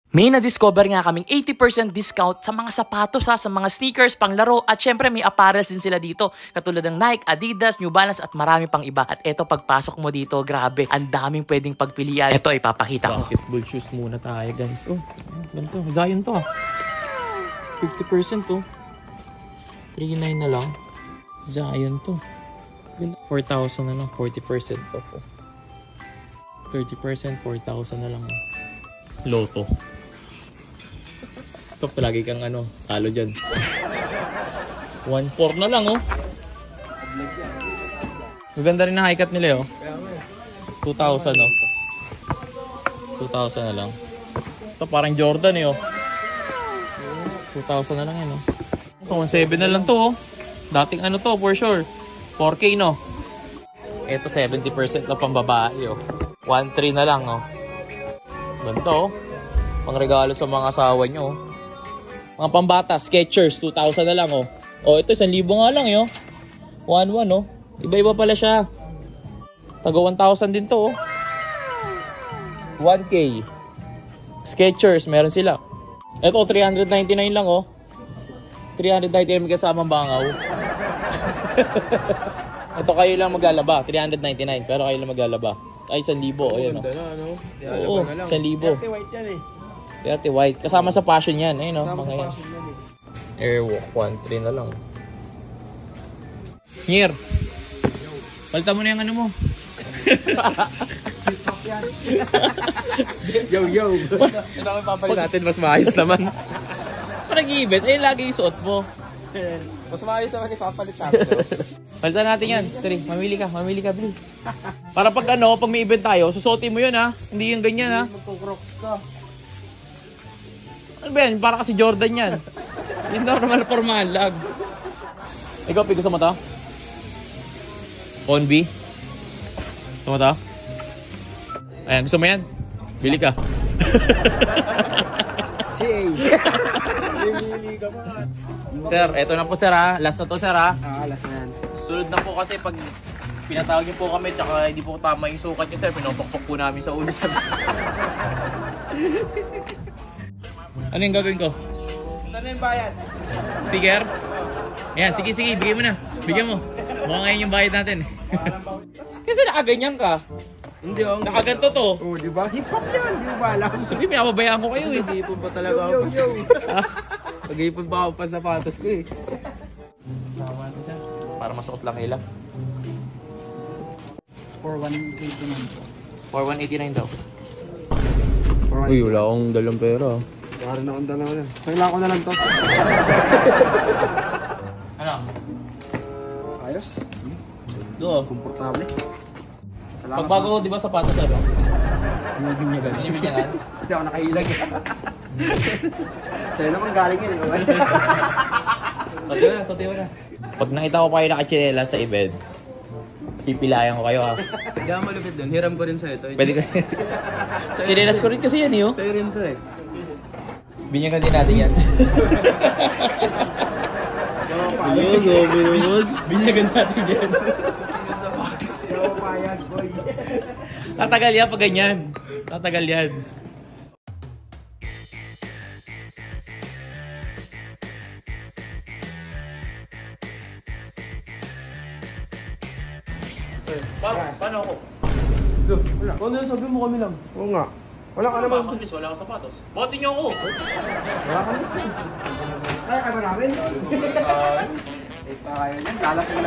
May na-discover nga kaming 80% discount sa mga sapatos sa mga sneakers, panglaro at syempre may apparels din sila dito katulad ng Nike, Adidas, New Balance at marami pang iba. At eto pagpasok mo dito, grabe, ang daming pwedeng pagpilian. Eto ipapakita ko. Basketball shoes muna tayo guys. Oh, ganito. Zion to 50% to. 3.9 na lang. Zion to. 4,000 na lang. 40% pa po. 30%, 4,000 na lang. Lotto. Ito, palagi kang talo dyan. 1.4 na lang, oh. Maganda rin na high cut nila, oh. 2,000, oh. 2,000 na lang. Ito, parang Jordan, eh, oh. 2,000 na lang yan, oh. 1.7 na lang to, oh. Dating to, for sure. 4K, no? Ito, 70% na pang babae, oh. 1.3 na lang, oh. Ganito, oh. Pang regalo sa mga asawa nyo, oh. Mga pambata, Skechers, 2,000 na lang, oh. Oh, ito, 1,000 nga lang, oh. 1,1, oh. Iba-iba pala siya. Taga 1,000 din to, oh. 1K. Skechers, meron sila. Ito, 399 lang, oh. 399 kasamang bangaw. Ito kayo lang maglalaba, 399. Pero kayo lang maglalaba. Ay, 1,000. Ayan, oh. Oo, 1,000. Dirty white yan, eh. Dirty white. Kasama sa passion yan. Ayun, kasama sa passion yan, eh. Airwalk 1.3 na lang. Here. Palta mo na yung mo. Yo. Ito ako ipapalit natin. Mas maayos naman. Parang nag-i-ibet. Eh, lagi yung suot mo. Mas maayos naman ipapalit natin. Palta natin yan. Tari, mamili ka, please. Para pag pag may event tayo, susuotin mo yun, ha. Hindi yung ganyan, ha. Magkukrocs ka. Ano ba yan? Para kasi Jordan yan. Yung normal formal lag. Ikaw, gusto mo to? Onby? Gusto mo to? Ayan, gusto mo yan? Bili ka. CA. Bili ka pa. Sir, eto na po sir, ha. Last na to sir, ha. Last na yan. Sunod na po kasi pag pinatawag niyo po kami tsaka hindi po tama yung sukat niyo sir, pinopokpok po namin sa ulo sir. Ano yung gagawin ko? Ano yung bayad? Sticker? Ayan, sige, bigay mo na. Bigyan mo. Mukha ngayon yung bayad natin. Kasi nakaganyan ka. Hindi ako. Nakaganto to. Oo, di ba? Hip-hop yan, di ba alam? Sabi, pinapabayaan ko kayo eh. Nag-iipon pa talaga ako. Nag-iipon pa ako pa sa patos ko eh. Sama ito sir. Para masuot lang ilang. 4,189 For 189 daw. Uy, wala akong dalang pera. Wala na akong dalawa na. Sagla ko na lang to. Ano? Ayos. Doon. Komportable. Pagbago ko, di ba sapatos ano? Binibinyagan. Binibinyagan? Hindi ako nakailag eh. Sa'yo naman galing yun. Sote mo na. Pag nakita ko kayo nakachinela sa event, pipilayan ko kayo ha. Hindi ako malupit dun. Hiram ko rin sa'yo to. Pwede ko yan. Chinelas ko rin kasi yan eh. Sa'yo rin to eh. Binyagan din natin yan. Ayun, gobe naman. Binyagan natin yan. Payag, boy. Tatagal yan pag ganyan. Tatagal yan. Paano ako? Wala. Ano yun? Sabi mo kami lang. Oo nga. Wala ka naman. Wala akong sapatos. Bote niyo ako. Wala ka naman. Kaya ka ba namin? Tayo yan. Lalasing.